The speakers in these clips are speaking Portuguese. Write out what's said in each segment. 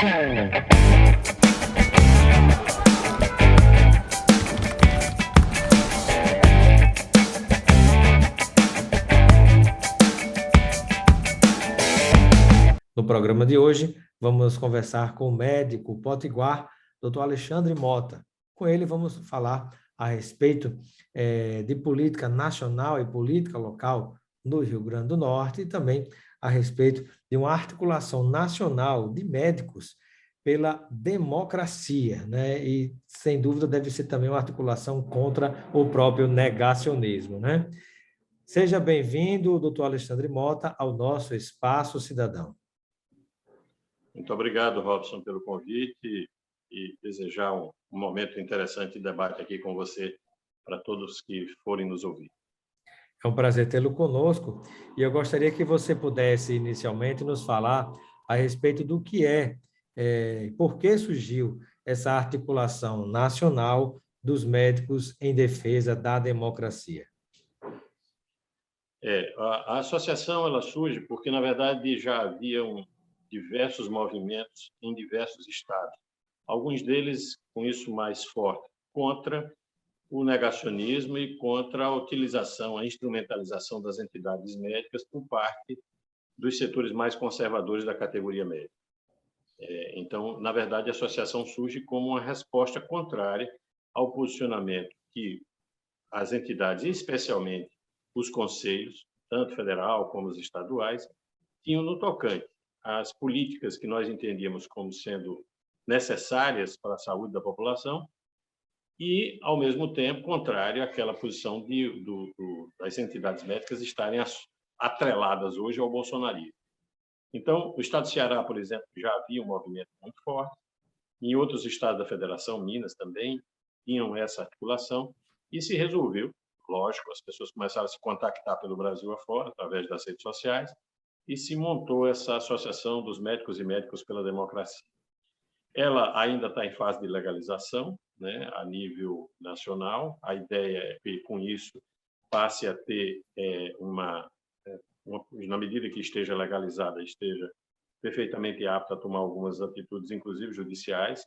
No programa de hoje, vamos conversar com o médico potiguar, Dr. Alexandre Mota. Com ele, vamos falar a respeito de política nacional e política local no Rio Grande do Norte e também a respeito de uma articulação nacional de médicos pela democracia, né? E, sem dúvida, deve ser também uma articulação contra o próprio negacionismo, né? Seja bem-vindo, doutor Alexandre Mota, ao nosso Espaço Cidadão. Muito obrigado, Robson, pelo convite e desejar um momento interessante de debate aqui com você para todos que forem nos ouvir. É um prazer tê-lo conosco e eu gostaria que você pudesse inicialmente nos falar a respeito do que por que surgiu essa articulação nacional dos médicos em defesa da democracia. A associação ela surge porque, na verdade, já haviam diversos movimentos em diversos estados, alguns deles com isso mais forte, contra o negacionismo e contra a utilização, a instrumentalização das entidades médicas por parte dos setores mais conservadores da categoria médica. Então, na verdade, a associação surge como uma resposta contrária ao posicionamento que as entidades, especialmente os conselhos, tanto federal como os estaduais, tinham no tocante às políticas que nós entendíamos como sendo necessárias para a saúde da população e, ao mesmo tempo, contrário àquela posição das entidades médicas estarem atreladas hoje ao bolsonarismo. Então, o estado do Ceará, por exemplo, já havia um movimento muito forte, em outros estados da federação, Minas também, tinham essa articulação e se resolveu, lógico, as pessoas começaram a se contactar pelo Brasil afora, através das redes sociais, e se montou essa Associação dos Médicos e Médicos pela Democracia. Ela ainda está em fase de legalização, né, a nível nacional. A ideia é que, com isso, passe a ter na medida que esteja legalizada, esteja perfeitamente apta a tomar algumas atitudes, inclusive judiciais,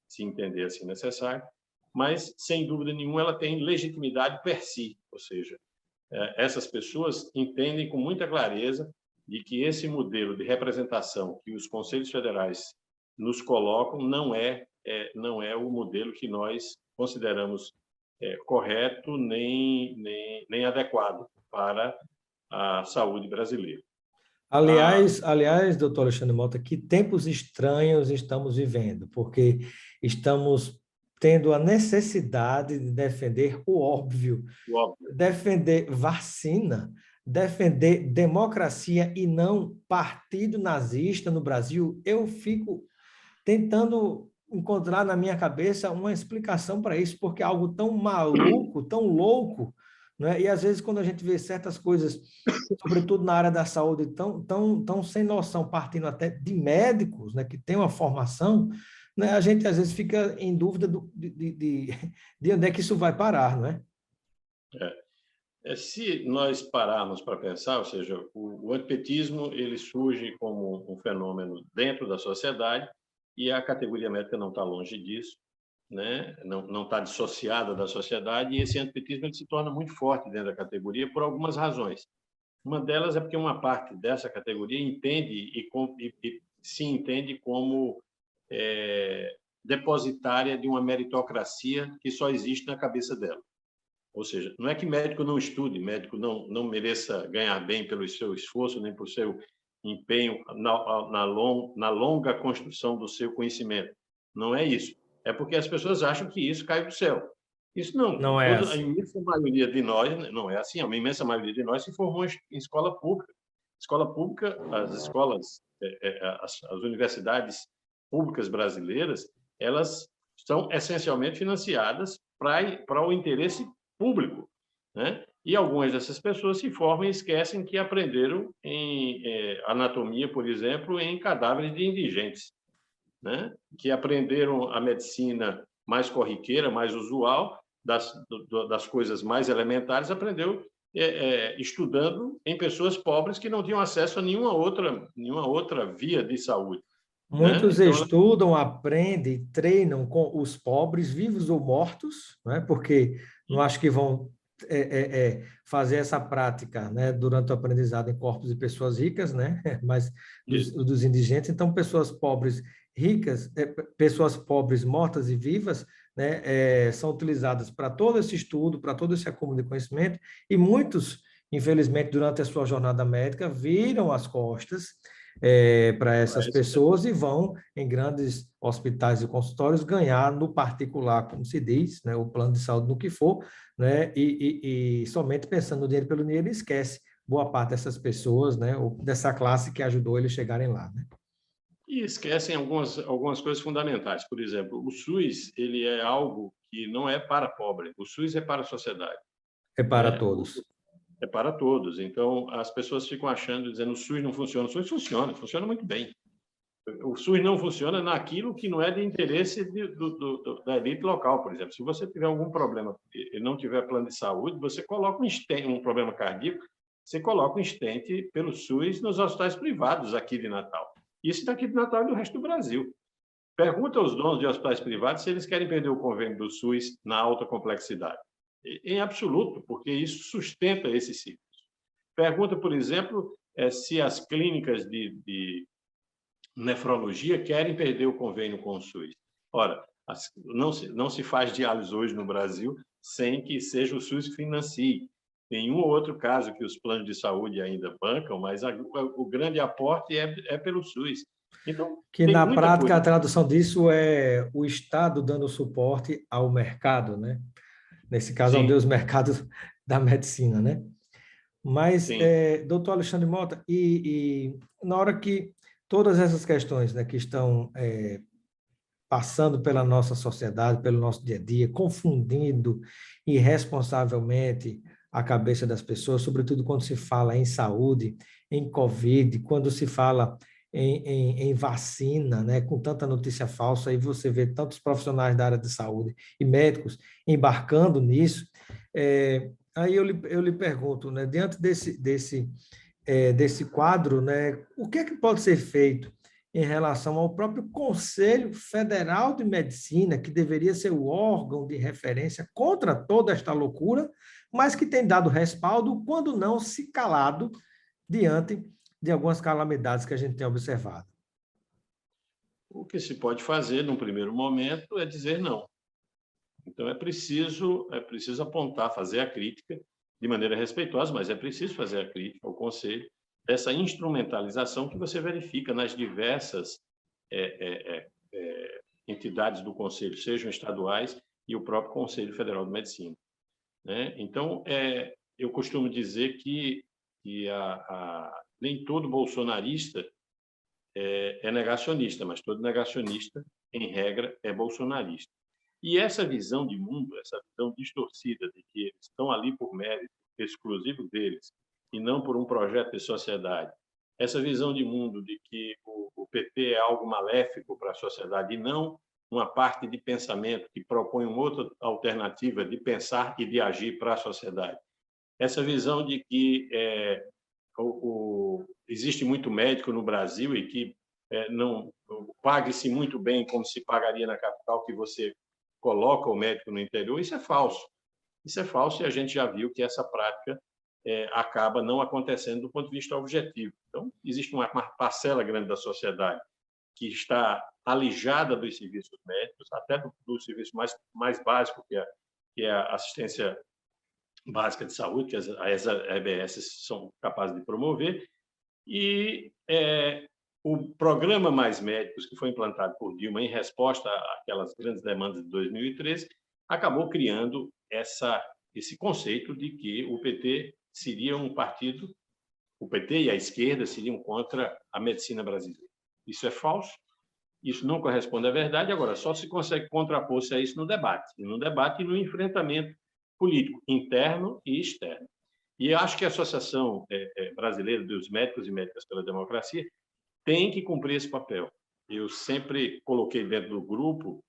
se entender assim necessário, mas, sem dúvida nenhuma, ela tem legitimidade per si, ou seja, essas pessoas entendem com muita clareza de que esse modelo de representação que os conselhos federais nos colocam não é o modelo que nós consideramos correto nem adequado para a saúde brasileira. Aliás, doutor Alexandre Mota, que tempos estranhos estamos vivendo, porque estamos tendo a necessidade de defender o óbvio, defender vacina, defender democracia e não partido nazista no Brasil. Eu fico tentando encontrar na minha cabeça uma explicação para isso, porque é algo tão maluco, tão louco, né? E às vezes quando a gente vê certas coisas, sobretudo na área da saúde, tão sem noção, partindo até de médicos, né, que têm uma formação, né, a gente às vezes fica em dúvida de onde é que isso vai parar, não é? Se nós pararmos para pensar, ou seja, o antipetismo ele surge como um fenômeno dentro da sociedade e a categoria médica não está longe disso, né? Não está dissociada da sociedade, e esse antipetismo ele se torna muito forte dentro da categoria por algumas razões. Uma delas é porque uma parte dessa categoria entende e se entende como depositária de uma meritocracia que só existe na cabeça dela. Ou seja, não é que médico não estude, médico não mereça ganhar bem pelo seu esforço, nem por seu empenho na longa construção do seu conhecimento. Não é isso. É porque as pessoas acham que isso cai do céu. Isso não é assim. A imensa maioria de nós, não é assim, a imensa maioria de nós se formou em escola pública. Escola pública, as universidades públicas brasileiras, elas são essencialmente financiadas para o interesse público, né? E algumas dessas pessoas se formam e esquecem que aprenderam em anatomia, por exemplo, em cadáveres de indigentes, né? Que aprenderam a medicina mais corriqueira, mais usual, das coisas mais elementares, aprendeu estudando em pessoas pobres que não tinham acesso a nenhuma outra via de saúde. né? Muitos Então, estudam, aprendem, treinam com os pobres, vivos ou mortos, né? Porque não acho que vão fazer essa prática, né, durante o aprendizado em corpos de pessoas ricas, né? Mas dos indigentes. Então, pessoas pobres ricas, pessoas pobres mortas e vivas, né, são utilizadas para todo esse estudo, para todo esse acúmulo de conhecimento, e muitos, infelizmente, durante a sua jornada médica, viram as costas para essas pessoas e vão em grandes hospitais e consultórios ganhar no particular, como se diz, né, o plano de saúde no que for, né, e somente pensando no dinheiro pelo dinheiro, esquece boa parte dessas pessoas, né, ou dessa classe que ajudou eles chegarem lá, né? e esquecem algumas coisas fundamentais. Por exemplo, o SUS ele é algo que não é para pobre, o SUS é para a sociedade, É para né? todos. É para todos. Então, as pessoas ficam achando, dizendo, o SUS não funciona. O SUS funciona, funciona muito bem. O SUS não funciona naquilo que não é de interesse da elite local, por exemplo. Se você tiver algum problema e não tiver plano de saúde, você coloca um problema cardíaco, você coloca um stent pelo SUS nos hospitais privados aqui de Natal. Isso daqui de Natal e do resto do Brasil. Pergunta aos donos de hospitais privados se eles querem perder o convênio do SUS na alta complexidade. Em absoluto, porque isso sustenta esse ciclo. Pergunta, por exemplo, se as clínicas de nefrologia querem perder o convênio com o SUS. Ora, não se faz diálise hoje no Brasil sem que seja o SUS que financie. Tem um ou outro caso que os planos de saúde ainda bancam, mas o grande aporte é pelo SUS. Então, Que tem na muita prática a coisa. tradução disso é o Estado dando suporte ao mercado, né? Nesse caso, ao Sim, Deus mercado da medicina, né? Mas, sim. doutor Alexandre Mota, na hora que todas essas questões, né, que estão passando pela nossa sociedade, pelo nosso dia a dia, confundindo irresponsavelmente a cabeça das pessoas, sobretudo quando se fala em saúde, em Covid, quando se fala em vacina, né, com tanta notícia falsa, aí você vê tantos profissionais da área de saúde e médicos embarcando nisso. Aí eu lhe pergunto, né, diante desse quadro, né, o que é que pode ser feito em relação ao próprio Conselho Federal de Medicina, que deveria ser o órgão de referência contra toda esta loucura, mas que tem dado respaldo, quando não se calado, diante de algumas calamidades que a gente tem observado? O que se pode fazer, num primeiro momento, é dizer não. Então, é preciso apontar, fazer a crítica de maneira respeitosa, mas é preciso fazer a crítica ao Conselho dessa instrumentalização que você verifica nas diversas entidades do Conselho, sejam estaduais e o próprio Conselho Federal de Medicina, né? Então, eu costumo dizer que nem todo bolsonarista é negacionista, mas todo negacionista, em regra, é bolsonarista. E essa visão de mundo, essa visão distorcida de que eles estão ali por mérito exclusivo deles e não por um projeto de sociedade, essa visão de mundo de que o PT é algo maléfico para a sociedade e não uma parte de pensamento que propõe uma outra alternativa de pensar e de agir para a sociedade. Essa visão de que existe muito médico no Brasil e que não pague-se muito bem como se pagaria na capital, que você coloca o médico no interior, isso é falso. Isso é falso e a gente já viu que essa prática acaba não acontecendo do ponto de vista objetivo. Então, existe uma parcela grande da sociedade que está alijada dos serviços médicos, até do serviço mais básico, que é a assistência básica de saúde, que as EBS são capazes de promover, e o programa Mais Médicos, que foi implantado por Dilma em resposta àquelas grandes demandas de 2013, acabou criando esse conceito de que o PT seria um partido, o PT e a esquerda seriam contra a medicina brasileira. Isso é falso, isso não corresponde à verdade. Agora, só se consegue contrapor-se a isso no debate, e no enfrentamento político interno e externo. E acho que a Associação Brasileira dos Médicos e Médicas pela Democracia tem que cumprir esse papel. Eu sempre coloquei dentro do grupo,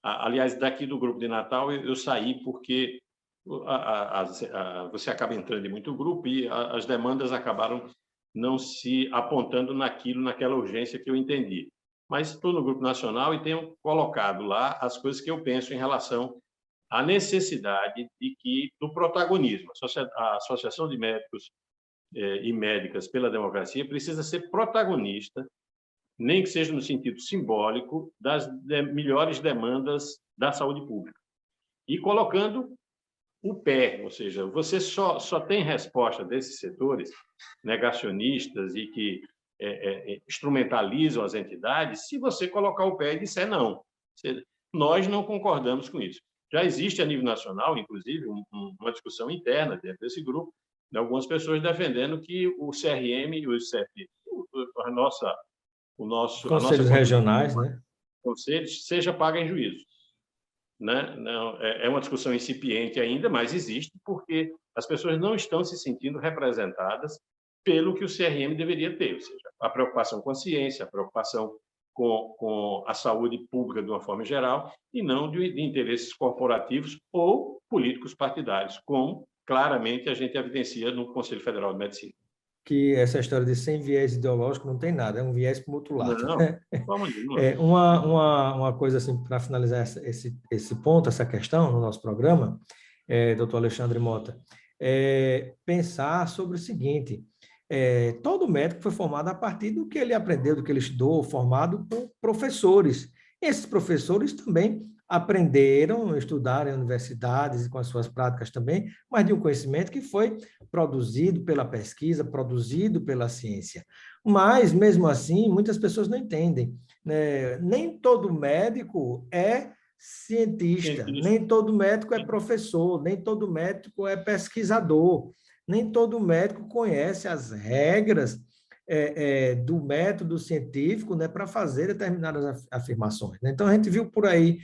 aliás, daqui do grupo de Natal, eu saí porque você acaba entrando em muito grupo e as demandas acabaram não se apontando naquela urgência que eu entendi. mas estou no Grupo Nacional e tenho colocado lá as coisas que eu penso em relação à necessidade do protagonismo. A Associação de Médicos e Médicas pela Democracia precisa ser protagonista, nem que seja no sentido simbólico, das melhores demandas da saúde pública. E colocando o pé, ou seja, você só tem resposta desses setores negacionistas e que instrumentalizam as entidades se você colocar o pé e disser não. Nós não concordamos com isso. Já existe a nível nacional, inclusive, uma discussão interna dentro desse grupo, de algumas pessoas defendendo que o CRM e o CFP, a nossa Conselhos regionais, né? Conselhos, seja paga em juízo. Né? Não, é uma discussão incipiente ainda, mas existe porque as pessoas não estão se sentindo representadas pelo que o CRM deveria ter, ou seja, a preocupação com a ciência, a preocupação com a saúde pública de uma forma geral e não de interesses corporativos ou políticos partidários, como claramente a gente evidencia no Conselho Federal de Medicina. Que essa história de sem viés ideológico não tem nada, é um viés para o outro lado. Não, de forma nenhuma. Uma coisa assim, para finalizar esse ponto, essa questão no nosso programa, doutor Alexandre Mota, pensar sobre o seguinte: todo médico foi formado a partir do que ele aprendeu, do que ele estudou, formado por professores. Esses professores também aprenderam, estudaram em universidades e com as suas práticas também, mas de um conhecimento que foi produzido pela pesquisa, produzido pela ciência. Mas, mesmo assim, muitas pessoas não entendem, né? Nem todo médico é cientista, nem todo médico é professor, nem todo médico é pesquisador, nem todo médico conhece as regras do método científico, né, para fazer determinadas afirmações, né? Então, a gente viu por aí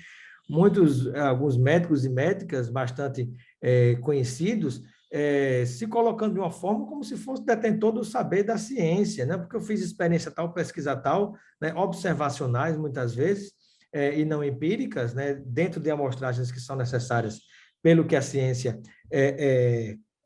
alguns médicos e médicas bastante conhecidos se colocando de uma forma como se fosse detentor do saber da ciência, né? Porque eu fiz experiência tal, pesquisa tal, né? Observacionais muitas vezes, e não empíricas, né? Dentro de amostragens que são necessárias pelo que a ciência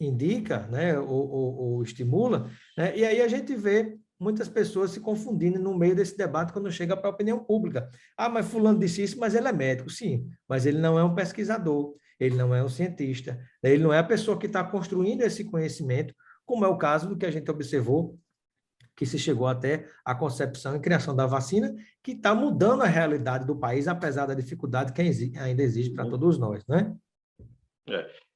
indica, né? ou estimula, né? E aí a gente vê muitas pessoas se confundindo no meio desse debate quando chega para a opinião pública. Ah, mas fulano disse isso, mas ele é médico. Sim, mas ele não é um pesquisador, ele não é um cientista, ele não é a pessoa que está construindo esse conhecimento, como é o caso do que a gente observou, que se chegou até a concepção e criação da vacina, que está mudando a realidade do país, apesar da dificuldade que ainda existe para todos nós, né?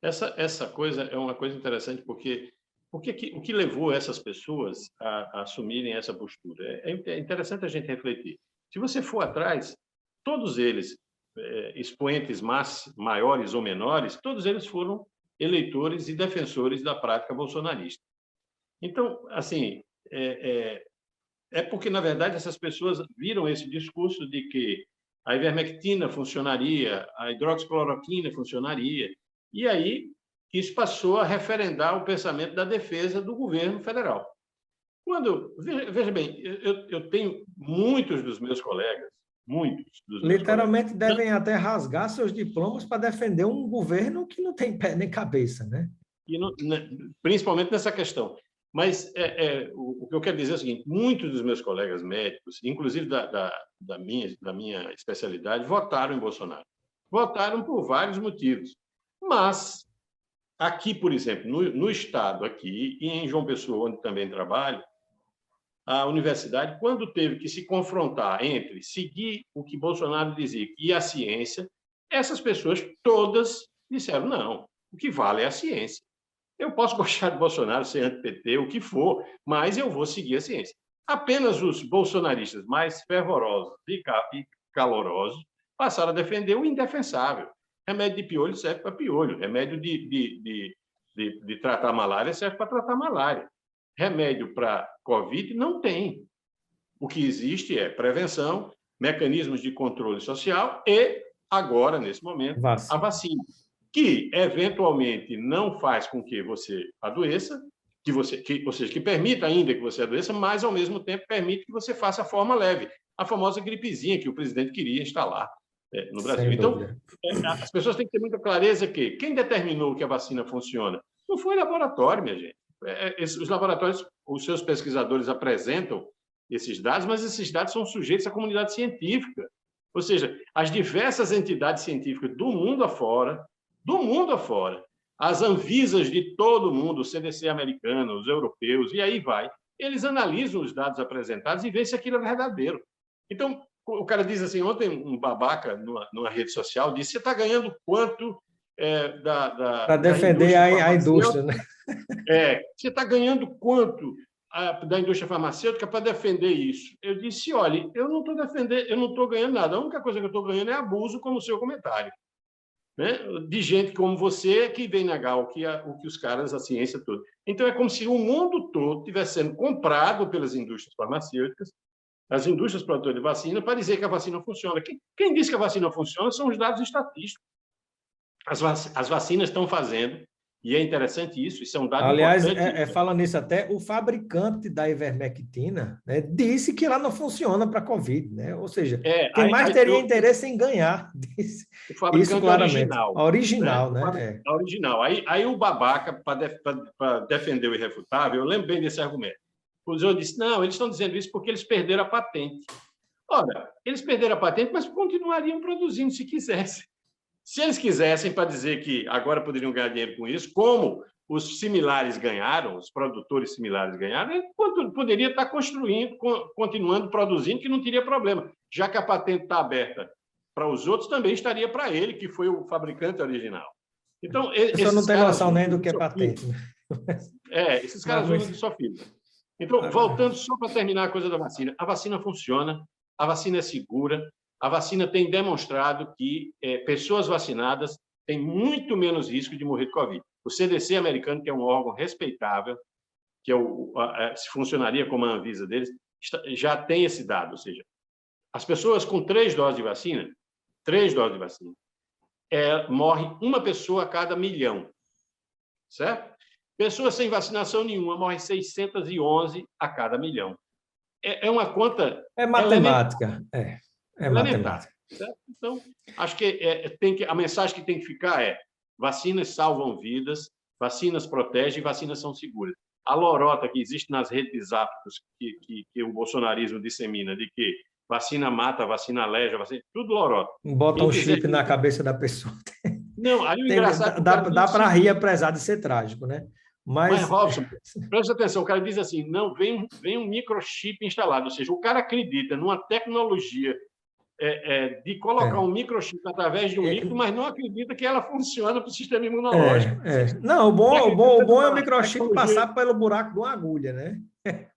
Essa coisa é uma coisa interessante, porque o que levou essas pessoas a assumirem essa postura? É interessante a gente refletir. Se você for atrás, todos eles, expoentes maiores ou menores, todos eles foram eleitores e defensores da prática bolsonarista. Então, assim, porque, na verdade, essas pessoas viram esse discurso de que a ivermectina funcionaria, a hidroxicloroquina funcionaria, e aí isso passou a referendar o pensamento da defesa do governo federal. Veja bem, eu tenho muitos dos meus colegas, literalmente devem até rasgar seus diplomas para defender um governo que não tem pé nem cabeça, né? Principalmente nessa questão. Mas o que eu quero dizer é o seguinte: muitos dos meus colegas médicos, inclusive da minha especialidade, votaram em Bolsonaro. Votaram por vários motivos. Mas aqui, por exemplo, no estado aqui e em João Pessoa, onde também trabalho, a universidade, quando teve que se confrontar entre seguir o que Bolsonaro dizia e a ciência, essas pessoas todas disseram não, o que vale é a ciência. Eu posso gostar de Bolsonaro, ser anti-PT, o que for, mas eu vou seguir a ciência. Apenas os bolsonaristas mais fervorosos e calorosos passaram a defender o indefensável. Remédio de piolho serve para piolho, remédio de tratar malária serve para tratar malária. Remédio para Covid não tem. O que existe é prevenção, mecanismos de controle social e, agora, nesse momento, a vacina, que eventualmente não faz com que você adoeça, ou seja, que permita ainda que você adoeça, mas, ao mesmo tempo, permite que você faça a forma leve, a famosa gripezinha que o presidente queria instalar no Brasil. Então, as pessoas têm que ter muita clareza que quem determinou que a vacina funciona não foi laboratório, minha gente. Os laboratórios, os seus pesquisadores apresentam esses dados, mas esses dados são sujeitos à comunidade científica. Ou seja, as diversas entidades científicas do mundo afora, as Anvisas de todo mundo, o CDC americano, os europeus, e aí vai, eles analisam os dados apresentados e veem se aquilo é verdadeiro. Então, o cara diz assim, ontem um babaca numa rede social disse, você está ganhando quanto para defender a indústria, né? Você está ganhando quanto da indústria farmacêutica para defender isso? Eu disse, olha, eu não estou defendendo, eu não estou ganhando nada. A única coisa que eu estou ganhando é abuso, como o seu comentário, né? De gente como você que vem negar o que os caras, a ciência toda. Então, é como se o mundo todo estivesse sendo comprado pelas indústrias farmacêuticas, as indústrias produtoras de vacina, para dizer que a vacina funciona. Quem diz que a vacina funciona são os dados estatísticos. As vacinas estão fazendo, e é interessante isso é um dado importante. Aliás, falando nisso até, o fabricante da ivermectina, né, disse que ela não funciona para a Covid, né? Ou seja, quem mais teria interesse em ganhar disse o fabricante isso claramente. Original, né? A original. Aí o babaca, para defender o irrefutável, eu lembro bem desse argumento. O senhor disse, não, eles estão dizendo isso porque eles perderam a patente. Ora, eles perderam a patente, mas continuariam produzindo se quisessem. Se eles quisessem, para dizer que agora poderiam ganhar dinheiro com isso, como os similares ganharam, os produtores similares ganharam, ele poderia estar continuando produzindo, que não teria problema. Já que a patente está aberta para os outros, também estaria para ele, que foi o fabricante original. Então, esses não tem noção nem do que é patente. Né? Esses caras usam de sofisma. Então, voltando só para terminar a coisa da vacina. A vacina funciona, a vacina é segura, a vacina tem demonstrado que pessoas vacinadas têm muito menos risco de morrer de Covid. O CDC americano, que é um órgão respeitável, que se funcionaria como a Anvisa deles, já tem esse dado. Ou seja, as pessoas com 3 doses de vacina, morre uma pessoa a cada 1 milhão. Certo? Pessoas sem vacinação nenhuma morrem 611 a cada 1 milhão. É uma conta... É matemática. É matemática. Certo? Então, acho que a mensagem que tem que ficar é: vacinas salvam vidas, vacinas protegem, vacinas são seguras. A lorota que existe nas redes ápticas que o bolsonarismo dissemina, de que vacina mata, vacina aleja, tudo lorota. Bota um chip na cabeça da pessoa. Não, aí o engraçado... Dá para rir, apesar de ser trágico, né? Mas Robson, presta atenção, o cara diz assim, não, vem um microchip instalado, ou seja, o cara acredita numa tecnologia de colocar um microchip através de um líquido, mas não acredita que ela funciona para o sistema imunológico. Não, o bom é o microchip passar pelo buraco de uma agulha, né?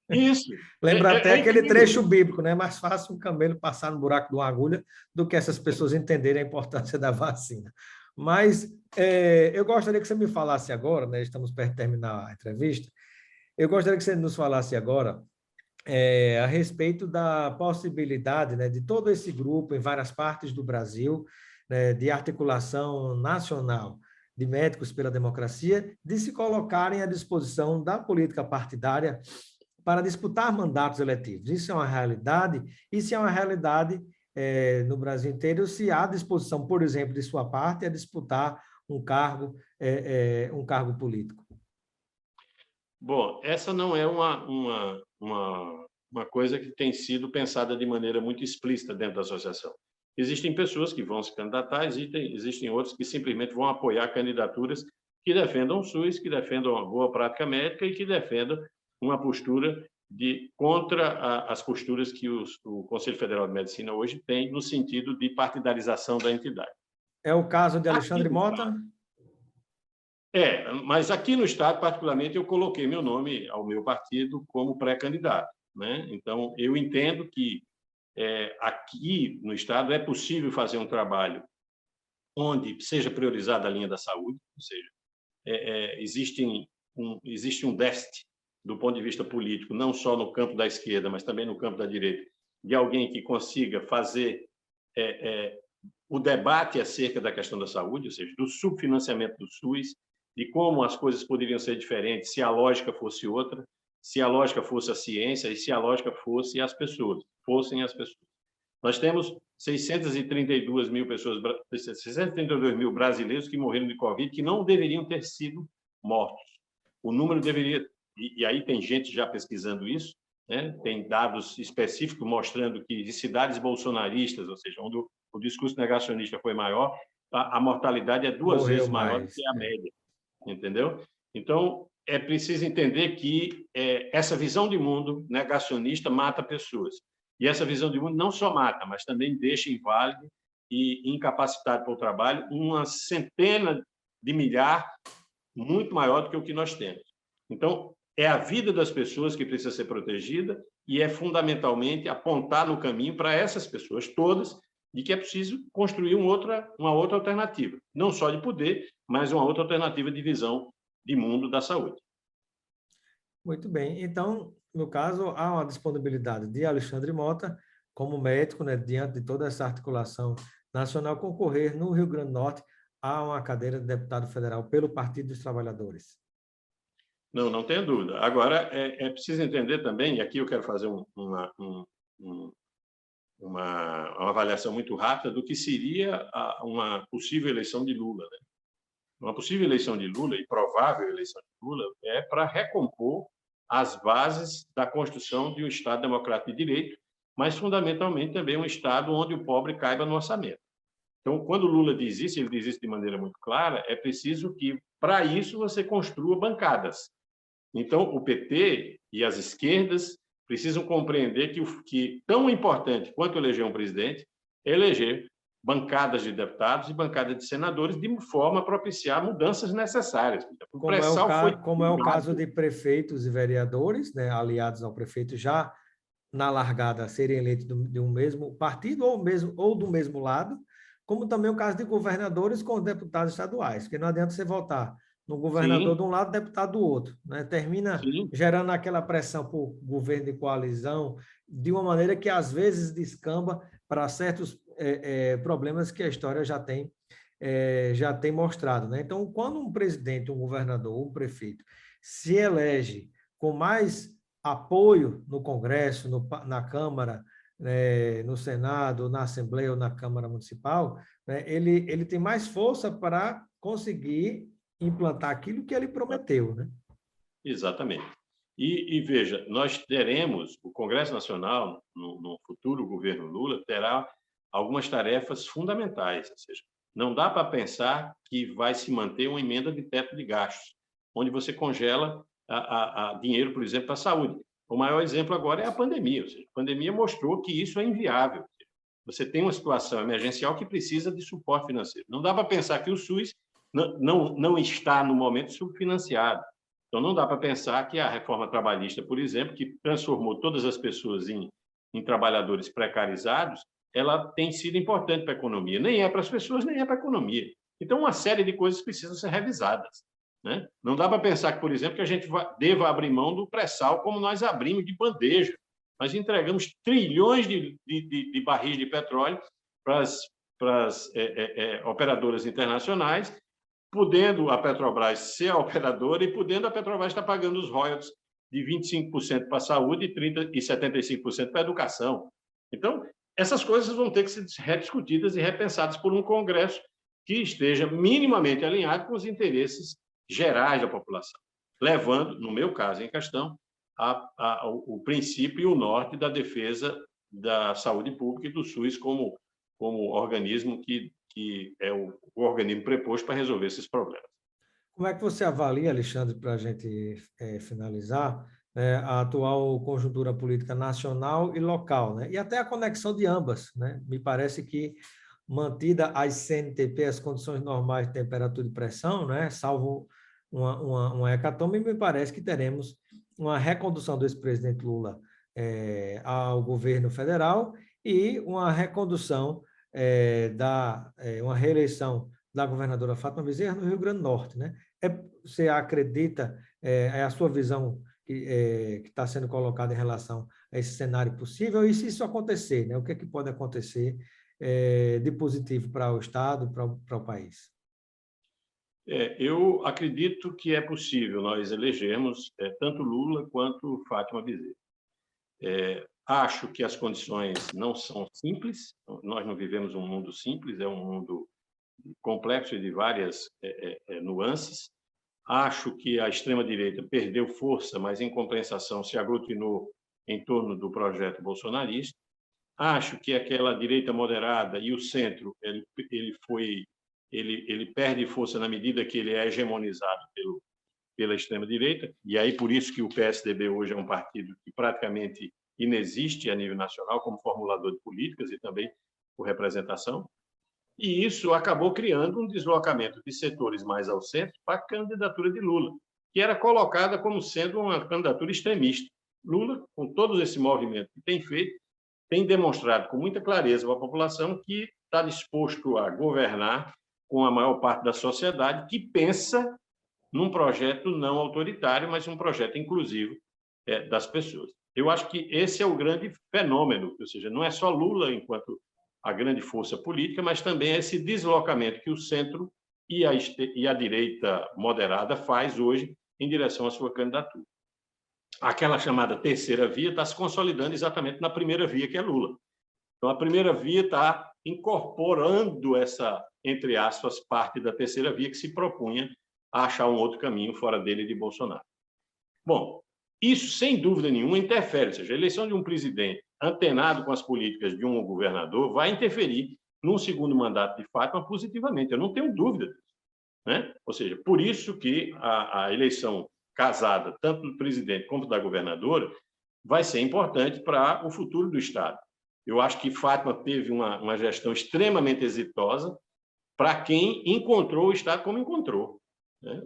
Isso. Lembra até aquele trecho bíblico, né? É mais fácil um camelo passar no buraco de uma agulha do que essas pessoas entenderem a importância da vacina. Mas eu gostaria que você me falasse agora, né? Estamos perto de terminar a entrevista. Eu gostaria que você nos falasse agora a respeito da possibilidade, né, de todo esse grupo em várias partes do Brasil, né, de articulação nacional de médicos pela democracia, de se colocarem à disposição da política partidária para disputar mandatos eletivos. Isso é uma realidade, e se é uma realidade no Brasil inteiro, se há disposição, por exemplo, de sua parte, a disputar um cargo político. Bom, essa não é uma coisa que tem sido pensada de maneira muito explícita dentro da associação. Existem pessoas que vão se candidatar, existem outros que simplesmente vão apoiar candidaturas que defendam o SUS, que defendam a boa prática médica e que defendam uma postura contra as posturas que o Conselho Federal de Medicina hoje tem no sentido de partidarização da entidade. É o caso de Alexandre Mota? Mas aqui no Estado, particularmente, eu coloquei meu nome ao meu partido como pré-candidato, né? Então, eu entendo que aqui no Estado é possível fazer um trabalho onde seja priorizada a linha da saúde, ou seja, existe um déficit do ponto de vista político, não só no campo da esquerda, mas também no campo da direita, de alguém que consiga fazer o debate acerca da questão da saúde, ou seja, do subfinanciamento do SUS, de como as coisas poderiam ser diferentes se a lógica fosse outra, se a lógica fosse a ciência e se a lógica fossem as pessoas. Nós temos 632 mil brasileiros que morreram de Covid que não deveriam ter sido mortos. O número deveria... E aí tem gente já pesquisando isso, né? Tem dados específicos mostrando que em cidades bolsonaristas, ou seja, onde o discurso negacionista foi maior, a mortalidade é 2 vezes maior do que a média, entendeu? Então, é preciso entender que essa visão de mundo negacionista mata pessoas. E essa visão de mundo não só mata, mas também deixa inválido e incapacitado para o trabalho uma centena de milhar muito maior do que o que nós temos. Então, é a vida das pessoas que precisa ser protegida e é fundamentalmente apontar no caminho para essas pessoas todas de que é preciso construir uma outra alternativa, não só de poder, mas uma outra alternativa de visão de mundo da saúde. Muito bem. Então, no caso, há uma disponibilidade de Alexandre Mota, como médico, né, diante de toda essa articulação nacional, concorrer no Rio Grande do Norte a uma cadeira de deputado federal pelo Partido dos Trabalhadores. Não, não tenha dúvida. Agora, é preciso entender também, e aqui eu quero fazer uma avaliação muito rápida do que seria uma possível eleição de Lula, né? Uma possível eleição de Lula, e provável eleição de Lula, é para recompor as bases da construção de um Estado democrático de direito, mas, fundamentalmente, também um Estado onde o pobre caiba no orçamento. Então, quando Lula diz isso, ele diz isso de maneira muito clara, é preciso que, para isso, você construa bancadas. Então, o PT e as esquerdas precisam compreender que tão importante quanto eleger um presidente é eleger bancadas de deputados e bancadas de senadores de forma a propiciar mudanças necessárias. Como é o caso de prefeitos e vereadores, né, aliados ao prefeito, já na largada serem eleitos de um mesmo partido ou do mesmo lado, como também o caso de governadores com deputados estaduais, porque não adianta você votar no governador de um lado, deputado do outro, né? Termina gerando aquela pressão por governo de coalizão, de uma maneira que às vezes descamba para certos problemas que a história já tem mostrado, né? Então, quando um presidente, um governador, um prefeito se elege com mais apoio no Congresso, na Câmara, no Senado, na Assembleia ou na Câmara Municipal, né, ele tem mais força para conseguir implantar aquilo que ele prometeu, né? Exatamente. E veja, nós teremos, o Congresso Nacional, no futuro governo Lula, terá algumas tarefas fundamentais, ou seja, não dá para pensar que vai se manter uma emenda de teto de gastos, onde você congela dinheiro, por exemplo, para a saúde. O maior exemplo agora é a pandemia, ou seja, a pandemia mostrou que isso é inviável. Você tem uma situação emergencial que precisa de suporte financeiro. Não dá para pensar que o SUS não está, no momento, subfinanciado. Então, não dá para pensar que a reforma trabalhista, por exemplo, que transformou todas as pessoas em trabalhadores precarizados, ela tem sido importante para a economia. Nem é para as pessoas, nem é para a economia. Então, uma série de coisas precisam ser revisadas, né? Não dá para pensar, que, por exemplo, que a gente deva abrir mão do pré-sal como nós abrimos de bandeja. Nós entregamos trilhões de barris de petróleo para as operadoras internacionais, podendo a Petrobras ser a operadora e podendo a Petrobras estar pagando os royalties de 25% para a saúde e 30% e 75% para a educação. Então, essas coisas vão ter que ser rediscutidas e repensadas por um Congresso que esteja minimamente alinhado com os interesses gerais da população, levando, no meu caso em questão, o princípio e o norte da defesa da saúde pública e do SUS como organismo que é o organismo preposto para resolver esses problemas. Como é que você avalia, Alexandre, para a gente finalizar, a atual conjuntura política nacional e local, né? E até a conexão de ambas, né? Me parece que, mantida as CNTP, as condições normais de temperatura e pressão, né? Salvo uma hecatombe, me parece que teremos uma recondução do ex-presidente Lula ao governo federal e uma recondução uma reeleição da governadora Fátima Bezerra no Rio Grande do Norte, né? Você acredita, é a sua visão que está sendo colocada em relação a esse cenário possível? E se isso acontecer, né? O que é que pode acontecer de positivo para o Estado, para o país? Eu acredito que é possível nós elegermos tanto Lula quanto Fátima Bezerra. Acho que as condições não são simples, nós não vivemos um mundo simples, é um mundo complexo e de várias nuances. Acho que a extrema-direita perdeu força, mas, em compensação, se aglutinou em torno do projeto bolsonarista. Acho que aquela direita moderada e o centro ele perde força na medida que ele é hegemonizado pela extrema-direita, e aí por isso que o PSDB hoje é um partido que praticamente inexiste a nível nacional como formulador de políticas e também por representação. E isso acabou criando um deslocamento de setores mais ao centro para a candidatura de Lula, que era colocada como sendo uma candidatura extremista. Lula, com todo esse movimento que tem feito, tem demonstrado com muita clareza para a população que está disposto a governar com a maior parte da sociedade, que pensa num projeto não autoritário, mas um projeto inclusivo das pessoas. Eu acho que esse é o grande fenômeno, ou seja, não é só Lula enquanto a grande força política, mas também esse deslocamento que o centro e a direita moderada faz hoje em direção à sua candidatura. Aquela chamada terceira via está se consolidando exatamente na primeira via, que é Lula. Então, a primeira via está incorporando essa, entre aspas, parte da terceira via que se propunha a achar um outro caminho fora dele de Bolsonaro. Bom, isso, sem dúvida nenhuma, interfere, ou seja, a eleição de um presidente antenado com as políticas de um governador vai interferir num segundo mandato de Fátima positivamente, eu não tenho dúvida disso, né? Ou seja, por isso que a eleição casada, tanto do presidente como da governadora, vai ser importante para o futuro do Estado. Eu acho que Fátima teve uma gestão extremamente exitosa para quem encontrou o Estado como encontrou.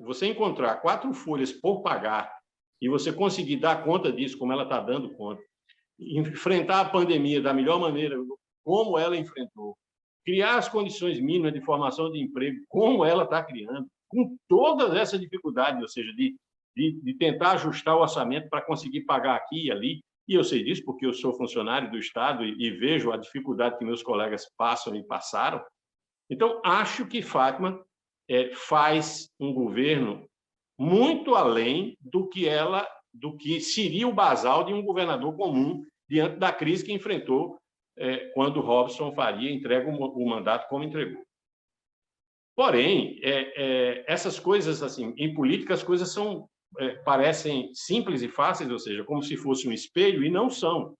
Você encontrar 4 folhas por pagar e você conseguir dar conta disso, como ela está dando conta, enfrentar a pandemia da melhor maneira, como ela enfrentou, criar as condições mínimas de formação de emprego, como ela está criando, com todas essas dificuldades, ou seja, de tentar ajustar o orçamento para conseguir pagar aqui e ali, e eu sei disso porque eu sou funcionário do Estado e vejo a dificuldade que meus colegas passam e passaram. Então, acho que Fátima faz um governo muito além do que seria o basal de um governador comum diante da crise que enfrentou quando Robson Faria entrega o mandato como entregou. Porém, essas coisas, assim, em política, as coisas parecem simples e fáceis, ou seja, como se fosse um espelho, e não são,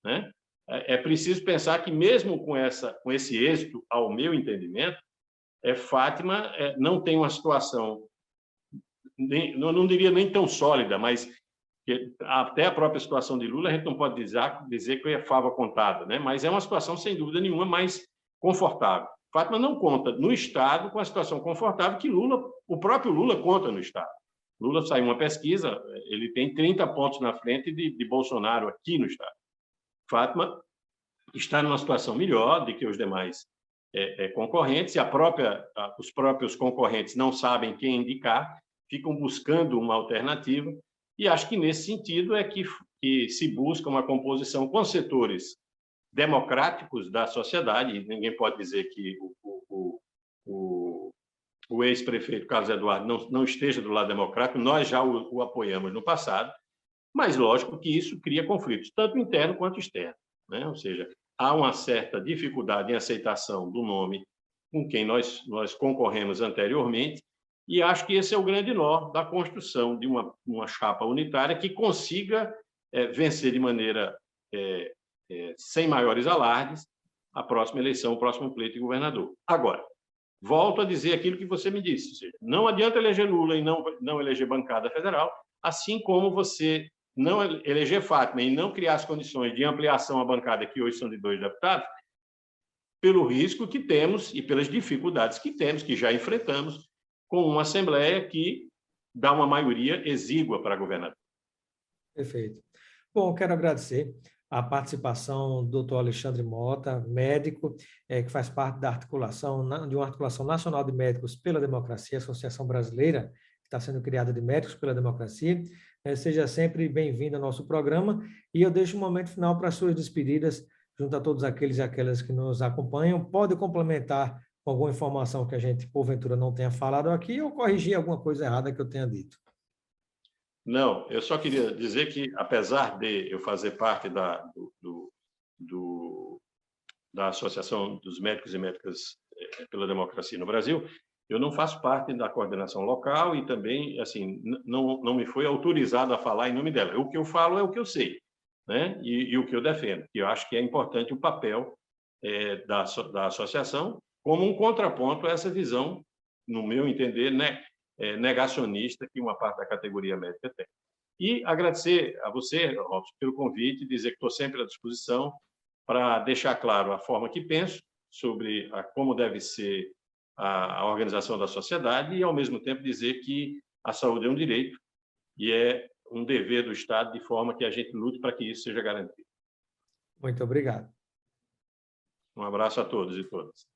né? É preciso pensar que, mesmo com esse êxito, ao meu entendimento, Fátima não tem uma situação, não diria nem tão sólida, mas até a própria situação de Lula, a gente não pode dizer que é fava contada, né? Mas é uma situação, sem dúvida nenhuma, mais confortável. Fátima não conta no Estado com a situação confortável que o próprio Lula conta no Estado. Lula saiu uma pesquisa, ele tem 30 pontos na frente de Bolsonaro aqui no Estado. Fátima está numa situação melhor do que os demais concorrentes, e os próprios concorrentes não sabem quem indicar, ficam buscando uma alternativa, e acho que, nesse sentido, é que se busca uma composição com setores democráticos da sociedade, e ninguém pode dizer que o ex-prefeito Carlos Eduardo não esteja do lado democrático, nós já o apoiamos no passado, mas, lógico, que isso cria conflitos, tanto interno quanto externo, né? Ou seja, há uma certa dificuldade em aceitação do nome com quem nós concorremos anteriormente, e acho que esse é o grande nó da construção de uma chapa unitária que consiga vencer de maneira sem maiores alardes a próxima eleição, o próximo pleito de governador. Agora, volto a dizer aquilo que você me disse, ou seja, não adianta eleger Lula e não eleger bancada federal, assim como você não eleger Fátima e não criar as condições de ampliação à bancada, que hoje são de 2 deputados, pelo risco que temos e pelas dificuldades que temos, que já enfrentamos, com uma Assembleia que dá uma maioria exígua para governador. Perfeito. Bom, quero agradecer a participação do doutor Alexandre Mota, médico, que faz parte de uma articulação nacional de médicos pela democracia, Associação Brasileira, que está sendo criada de médicos pela democracia. Seja sempre bem-vindo ao nosso programa, e eu deixo um momento final para as suas despedidas, junto a todos aqueles e aquelas que nos acompanham. Pode complementar com alguma informação que a gente, porventura, não tenha falado aqui, ou corrigir alguma coisa errada que eu tenha dito. Não, eu só queria dizer que, apesar de eu fazer parte da Associação dos Médicos e Médicas pela Democracia no Brasil, eu não faço parte da coordenação local e também, assim, não me foi autorizado a falar em nome dela. O que eu falo é o que eu sei. né? E o que eu defendo, que eu acho que é importante o papel da associação como um contraponto a essa visão, no meu entender, né, negacionista que uma parte da categoria médica tem. E agradecer a você, Robson, pelo convite, dizer que estou sempre à disposição para deixar claro a forma que penso sobre como deve ser a organização da sociedade e, ao mesmo tempo, dizer que a saúde é um direito e é um dever do Estado, de forma que a gente lute para que isso seja garantido. Muito obrigado. Um abraço a todos e todas.